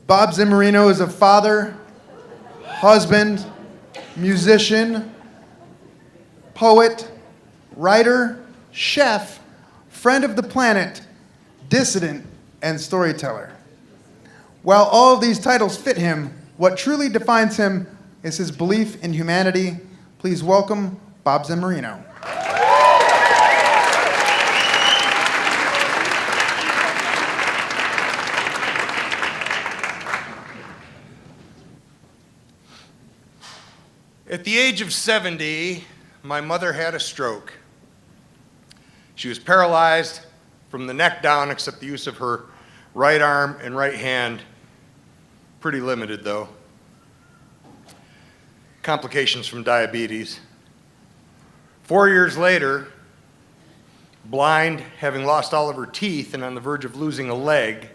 Bob Zimorino is a father, husband, musician, poet, writer, chef, friend of the planet, dissident, and storyteller. While all of these titles fit him, what truly defines him is his belief in humanity. Please welcome Bob Zimorino. At the age of 70, my mother had a stroke. She was paralyzed from the neck down, except the use of her right arm and right hand. Pretty limited, though. Complications from diabetes. 4 years later, blind, having lost all of her teeth and on the verge of losing a leg,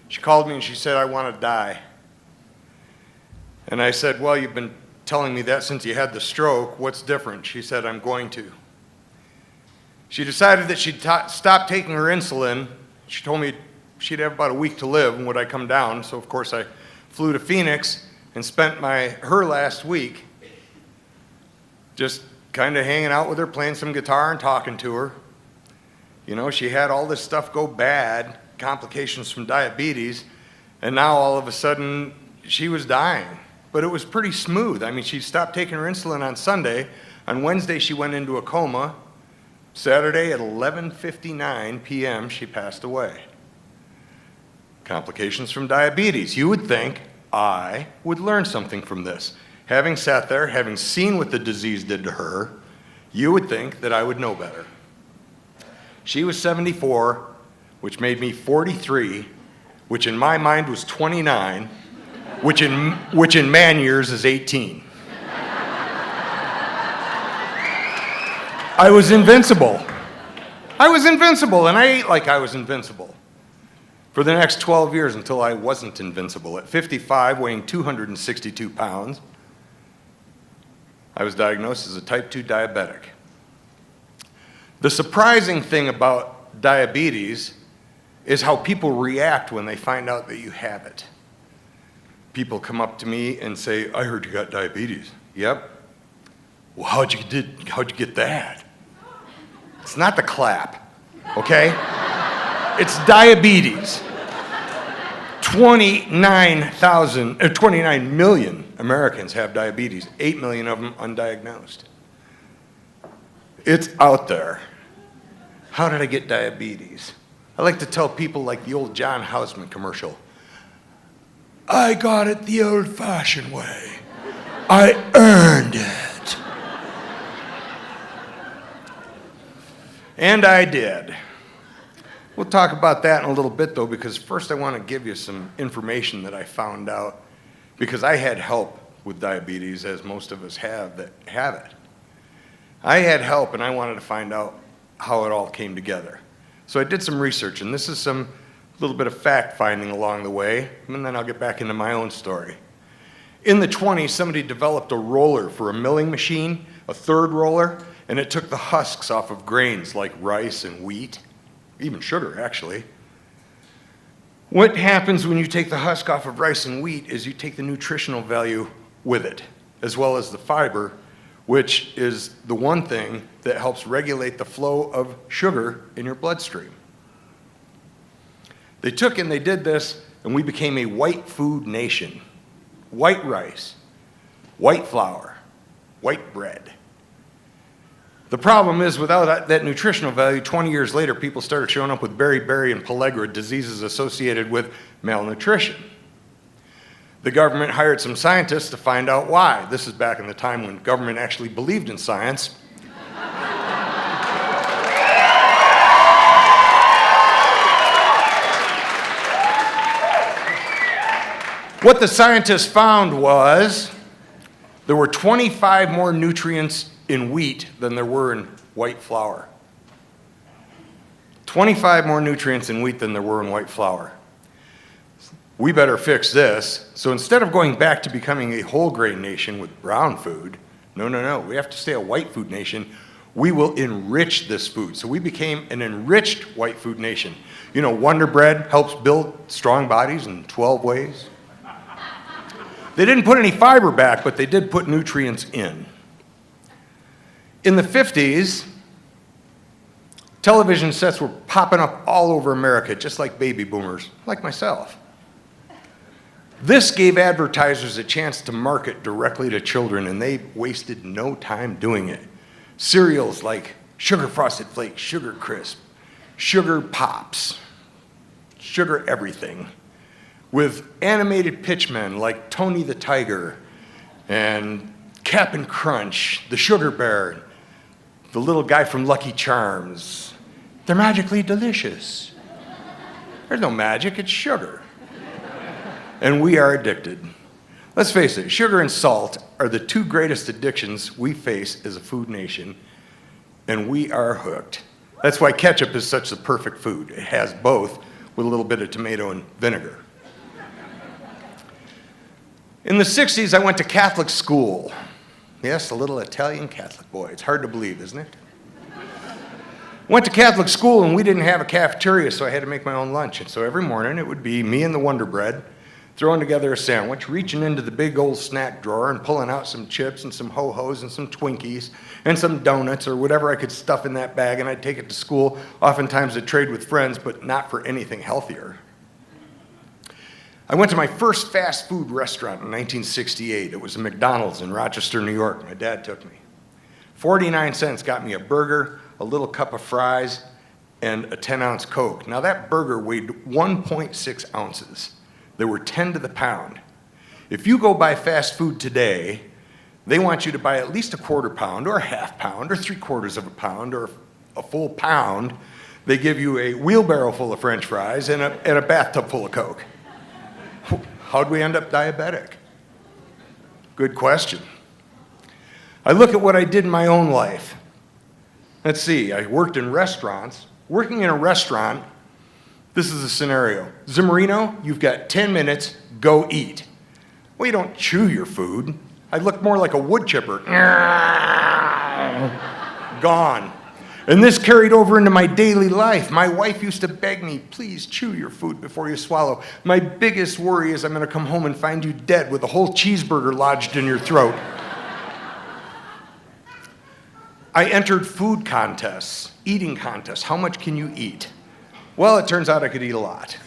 she called me and she said, "I want to die." And I said, "Well, you've been telling me that since you had the stroke. What's different?" She said, "I'm going to." She decided that she'd stop taking her insulin. She told me she'd have about a week to live and would I come down. So of course I flew to Phoenix and spent her last week just kind of hanging out with her, playing some guitar and talking to her. You know, she had all this stuff go bad, complications from diabetes, and now all of a sudden she was dying. But it was pretty smooth. I mean, she stopped taking her insulin on Sunday. On Wednesday, she went into a coma. Saturday at 11:59 p.m., she passed away. Complications from diabetes. You would think I would learn something from this. Having sat there, having seen what the disease did to her, you would think that I would know better. She was 74, which made me 43, which in my mind was 29, which in man years is 18. I was invincible. And I ate like I was invincible for the next 12 years until I wasn't invincible. At 55, weighing 262 pounds, I was diagnosed as a type 2 diabetic. The surprising thing about diabetes is how people react when they find out that you have it. People come up to me and say, "I heard you got diabetes." "Yep." "Well, how'd you get that?" It's not the clap, okay? It's diabetes. 29 million Americans have diabetes, 8 million of them undiagnosed. It's out there. How did I get diabetes? I like to tell people like the old John Houseman commercial. I got it the old-fashioned way. I earned it. And I did. We'll talk about that in a little bit, though, because first I want to give you some information that I found out, because I had help with diabetes, as most of us have that have it. I had help, and I wanted to find out how it all came together. So I did some research, and this is a little bit of fact-finding along the way, and then I'll get back into my own story. In the 20s, somebody developed a roller for a milling machine, a third roller, and it took the husks off of grains like rice and wheat, even sugar, actually. What happens when you take the husk off of rice and wheat is you take the nutritional value with it, as well as the fiber, which is the one thing that helps regulate the flow of sugar in your bloodstream. They took and they did this, and we became a white food nation. White rice, white flour, white bread. The problem is, without that nutritional value, 20 years later, people started showing up with beriberi and pellagra, diseases associated with malnutrition. The government hired some scientists to find out why. This is back in the time when government actually believed in science. What the scientists found was there were 25 more nutrients in wheat than there were in white flour. 25 more nutrients in wheat than there were in white flour. We better fix this. So instead of going back to becoming a whole grain nation with brown food, no, we have to stay a white food nation We will enrich this food. So we became an enriched white food nation. You know, Wonder Bread helps build strong bodies in 12 ways. They didn't put any fiber back, but they did put nutrients in. In the 50s, television sets were popping up all over America, just like baby boomers, like myself. This gave advertisers a chance to market directly to children, and they wasted no time doing it. Cereals like Sugar Frosted Flakes, Sugar Crisp, Sugar Pops, Sugar Everything, with animated pitchmen like Tony the Tiger and Cap'n Crunch, the Sugar Bear, the little guy from Lucky Charms. They're magically delicious. There's no magic, it's sugar. And we are addicted. Let's face it, sugar and salt are the two greatest addictions we face as a food nation, and we are hooked. That's why ketchup is such the perfect food. It has both with a little bit of tomato and vinegar. In the 60s, I went to Catholic school. Yes, a little Italian Catholic boy. It's hard to believe, isn't it? Went to Catholic school, and we didn't have a cafeteria, so I had to make my own lunch. And so every morning, it would be me and the Wonder Bread throwing together a sandwich, reaching into the big old snack drawer and pulling out some chips and some Ho-Hos and some Twinkies and some donuts or whatever I could stuff in that bag, and I'd take it to school. Oftentimes I'd trade with friends, but not for anything healthier. I went to my first fast food restaurant in 1968. It was a McDonald's in Rochester, New York. My dad took me. 49 cents got me a burger, a little cup of fries, and a 10-ounce Coke. Now that burger weighed 1.6 ounces. There were 10 to the pound. If you go buy fast food today, they want you to buy at least a quarter pound or a half pound or 3/4 of a pound or a full pound. They give you a wheelbarrow full of French fries and a bathtub full of Coke. How'd we end up diabetic? Good question. I look at what I did in my own life. Let's see, I worked in restaurants. Working in a restaurant, this is a scenario. Zimorino, you've got 10 minutes, go eat. Well, you don't chew your food. I look more like a wood chipper. Gone. And this carried over into my daily life. My wife used to beg me, please chew your food before you swallow. My biggest worry is I'm going to come home and find you dead with a whole cheeseburger lodged in your throat. I entered food contests, eating contests. How much can you eat? Well, it turns out I could eat a lot.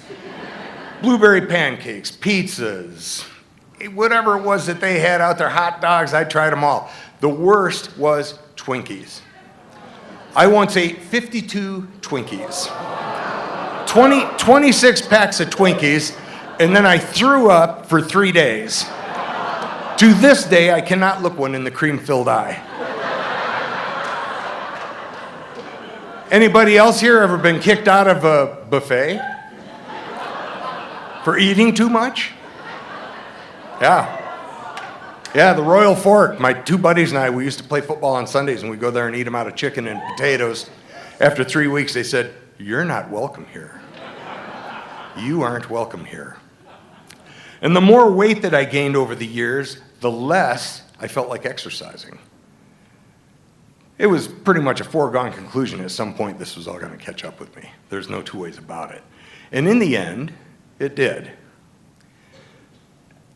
Blueberry pancakes, pizzas, whatever it was that they had out there, hot dogs, I tried them all. The worst was Twinkies. I once ate 52 Twinkies. 26 packs of Twinkies, and then I threw up for 3 days. To this day, I cannot look one in the cream-filled eye. Anybody else here ever been kicked out of a buffet for eating too much? Yeah, the Royal Fork. My two buddies and I, we used to play football on Sundays, and we'd go there and eat them out of chicken and potatoes. After 3 weeks, they said, "You're not welcome here. You aren't welcome here." And the more weight that I gained over the years, the less I felt like exercising. It was pretty much a foregone conclusion at some point this was all going to catch up with me. There's no two ways about it. And in the end, it did.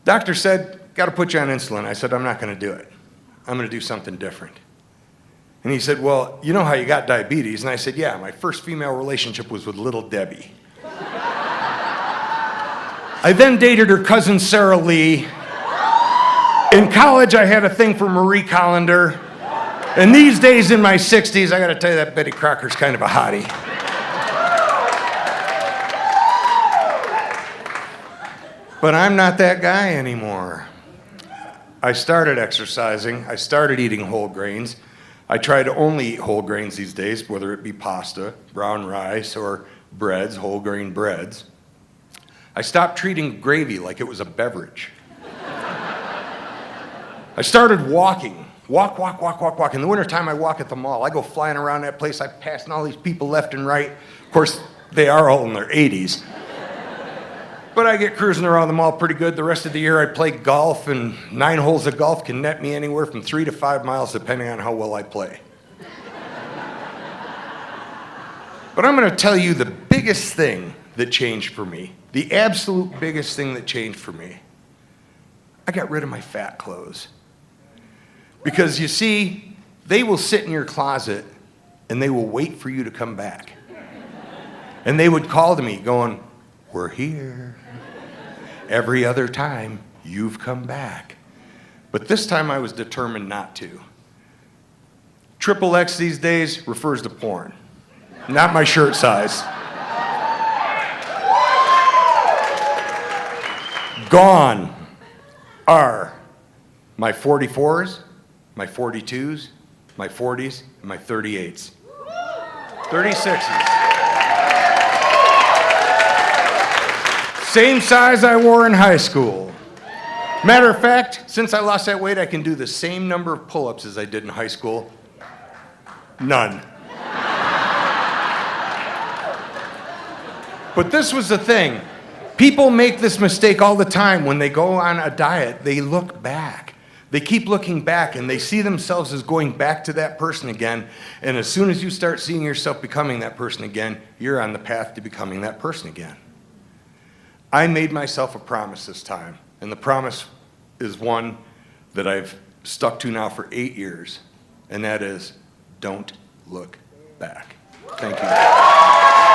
Doctor said, got to put you on insulin. I said, I'm not going to do it. I'm going to do something different. And he said, well, you know how you got diabetes? And I said, yeah, my first female relationship was with Little Debbie. I then dated her cousin Sarah Lee. In college, I had a thing for Marie Callender. And these days in my 60s, I got to tell you that Betty Crocker's kind of a hottie. But I'm not that guy anymore. I started exercising. I started eating whole grains. I try to only eat whole grains these days, whether it be pasta, brown rice, or breads, whole grain breads. I stopped treating gravy like it was a beverage. I started walking. Walk. In the wintertime, I walk at the mall. I go flying around that place. I pass all these people left and right. Of course, they are all in their 80s. But I get cruising around the mall pretty good. The rest of the year, I play golf, and 9 holes of golf can net me anywhere from 3 to 5 miles, depending on how well I play. But I'm going to tell you the biggest thing that changed for me, the absolute biggest thing that changed for me. I got rid of my fat clothes. Because you see, they will sit in your closet and they will wait for you to come back. And they would call to me going, "We're here. Every other time you've come back." But this time I was determined not to. XXX these days refers to porn, not my shirt size. Gone are my 44s, my 42s, my 40s, and my 38s. 36s. Same size I wore in high school. Matter of fact, since I lost that weight, I can do the same number of pull-ups as I did in high school. None. But this was the thing. People make this mistake all the time. When they go on a diet, they look back. They keep looking back, and they see themselves as going back to that person again. And as soon as you start seeing yourself becoming that person again, you're on the path to becoming that person again. I made myself a promise this time, and the promise is one that I've stuck to now for 8 years, and that is, don't look back. Thank you.